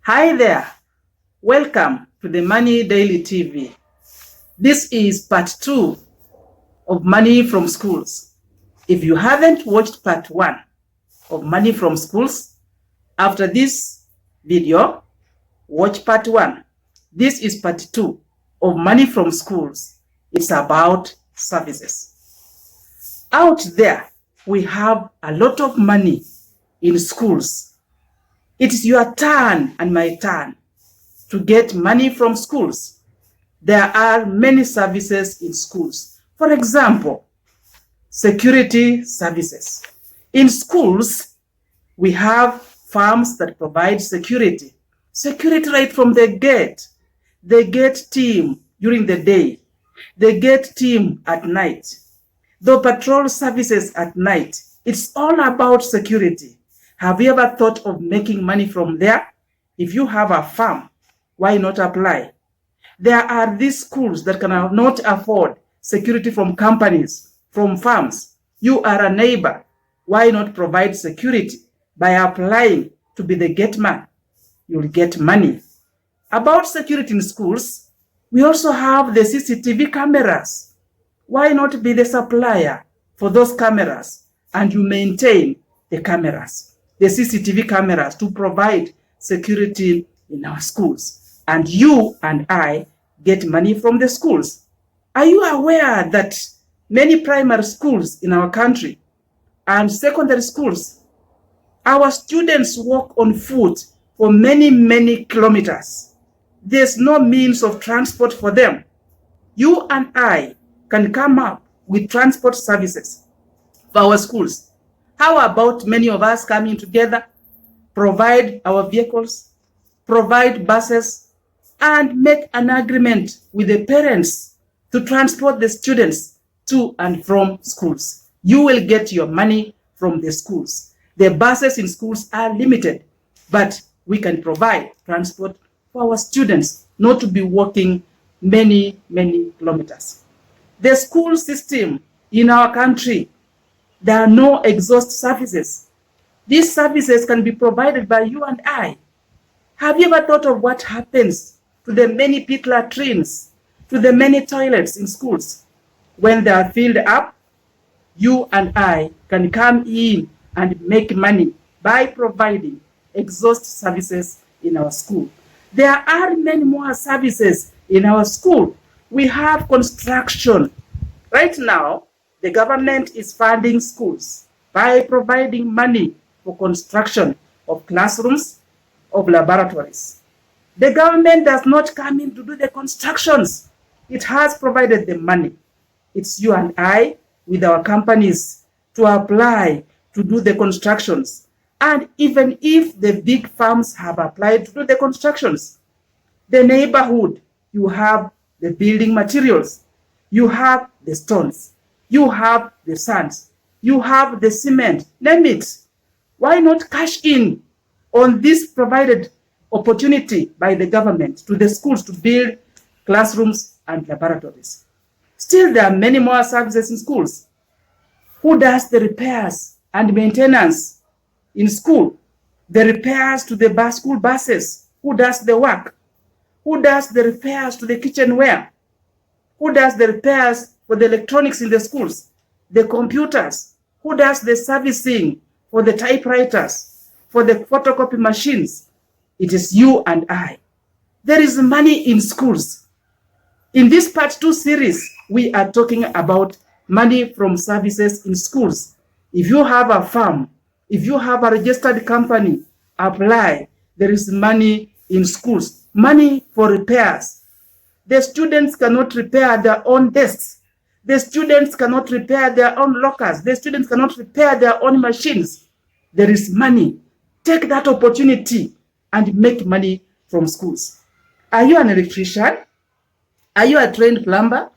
Hi there, welcome to the Money Daily TV. This is part 2 of Money from Schools. If you haven't watched part 1 of Money from Schools, after this video, watch part 1. This is part 2 of Money from Schools. It's about services. Out there, we have a lot of money in schools. It is your turn and my turn to get money from schools. There are many services in schools. For example, security services. In schools, we have firms that provide security. Security right from the gate. They get team during the day. They get team at night. The patrol services at night. It's all about security. Have you ever thought of making money from there? If you have a farm, why not apply? There are these schools that cannot afford security from companies, from farms. You are a neighbor. Why not provide security by applying to be the gate man? You'll get money. About security in schools, we also have the CCTV cameras. Why not be the supplier for those cameras and you maintain the cameras? The CCTV cameras to provide security in our schools. And you and I get money from the schools. Are you aware that many primary schools in our country and secondary schools, our students walk on foot for many kilometers? There's no means of transport for them. You and I can come up with transport services for our schools. How about many of us coming together, provide our vehicles, provide buses, and make an agreement with the parents to transport the students to and from schools? You will get your money from the schools. The buses in schools are limited, but we can provide transport for our students not to be walking many kilometers. The school system in our country, there are no exhaust services. These services can be provided by you and I. Have you ever thought of what happens to the many pit latrines, to the many toilets in schools? When they are filled up, you and I can come in and make money by providing exhaust services in our school. There are many more services in our school. We have construction. Right now, the government is funding schools by providing money for construction of classrooms, of laboratories. The government does not come in to do the constructions. It has provided the money. It's you and I with our companies to apply to do the constructions. And even if the big firms have applied to do the constructions, the neighborhood, you have the building materials, you have the stones, you have the sands, you have the cement, name it. Why not cash in on this provided opportunity by the government to the schools to build classrooms and laboratories? Still, there are many more services in schools. Who does the repairs and maintenance in school? The repairs to the school buses. Who does the work? Who does the repairs to the kitchenware? Who does the repairs for the electronics in the schools? The computers. Who does the servicing for the typewriters, for the photocopy machines? It is you and I. There is money in schools. In this part 2 series, we are talking about money from services in schools. If you have a farm, if you have a registered company, apply. There is money in schools. Money for repairs. The students cannot repair their own desks. The students cannot repair their own lockers. The students cannot repair their own machines. There is money. Take that opportunity and make money from schools. Are you an electrician? Are you a trained plumber?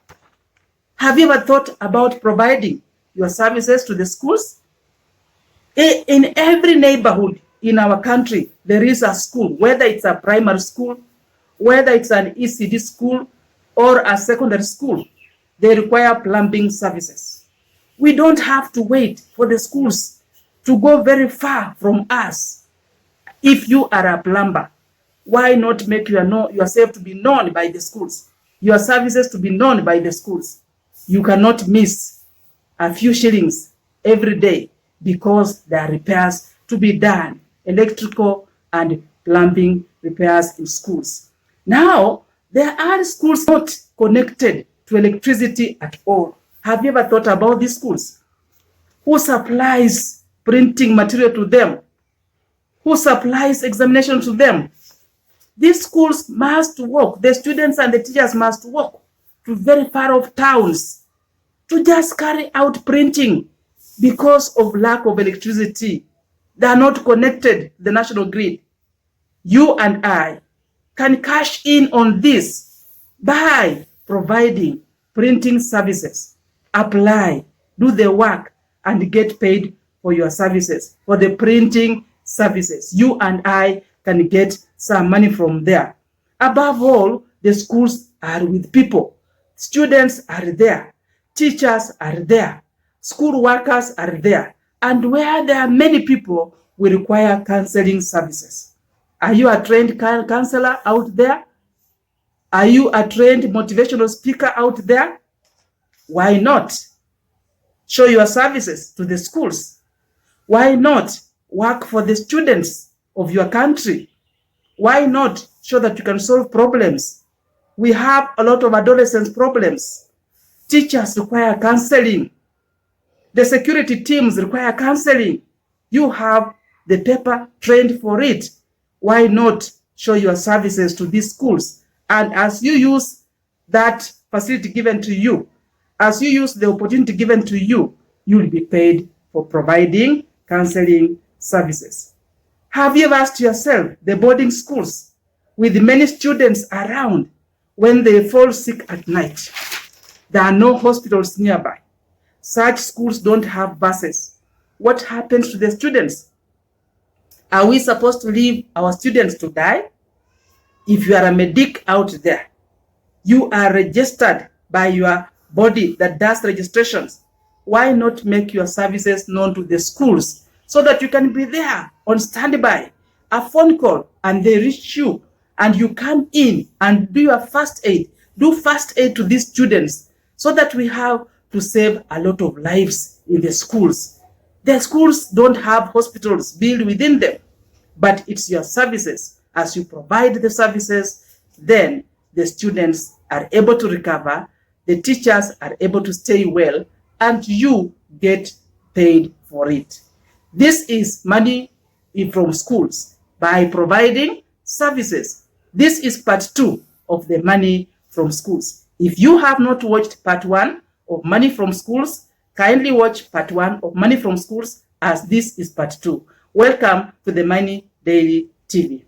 Have you ever thought about providing your services to the schools? In every neighborhood in our country, there is a school, whether it's a primary school, whether it's an ECD school or a secondary school. They require plumbing services. We don't have to wait for the schools to go very far from us. If you are a plumber, Why not make yourself to be known by the schools, your services to be known by the schools? You cannot miss a few shillings every day because there are repairs to be done, electrical and plumbing repairs in schools. Now, there are schools not connected to electricity at all. Have you ever thought about these schools? Who supplies printing material to them? Who supplies examination to them? These schools must walk. The students and the teachers must walk to very far off towns to just carry out printing because of lack of electricity. They are not connected to the national grid. You and I can cash in on this by providing printing services. Apply, do the work, and get paid for your services, for the printing services. You and I can get some money from there. Above all, the schools are with people. Students are there. Teachers are there. School workers are there. And where there are many people, we require counseling services. Are you a trained counselor out there? Are you a trained motivational speaker out there? Why not show your services to the schools? Why not work for the students of your country? Why not show that you can solve problems? We have a lot of adolescent problems. Teachers require counseling. The security teams require counseling. You have the paper trained for it. Why not show your services to these schools? And as you use that facility given to you, as you use the opportunity given to you, you will be paid for providing counseling services. Have you ever asked yourself, the boarding schools with many students around, when they fall sick at night, there are no hospitals nearby. Such schools don't have buses. What happens to the students? Are we supposed to leave our students to die? If you are a medic out there, you are registered by your body that does registrations. Why not make your services known to the schools so that you can be there on standby, a phone call, and they reach you, and you come in and do your first aid. Do first aid to these students so that we have to save a lot of lives in the schools. The schools don't have hospitals built within them, but it's your services. As you provide the services, then the students are able to recover, the teachers are able to stay well, and you get paid for it. This is money from schools by providing services. This is part 2 of the money from schools. If you have not watched part 1 of money from schools, kindly watch part 1 of money from schools, as this is part 2. Welcome to the Money Daily TV.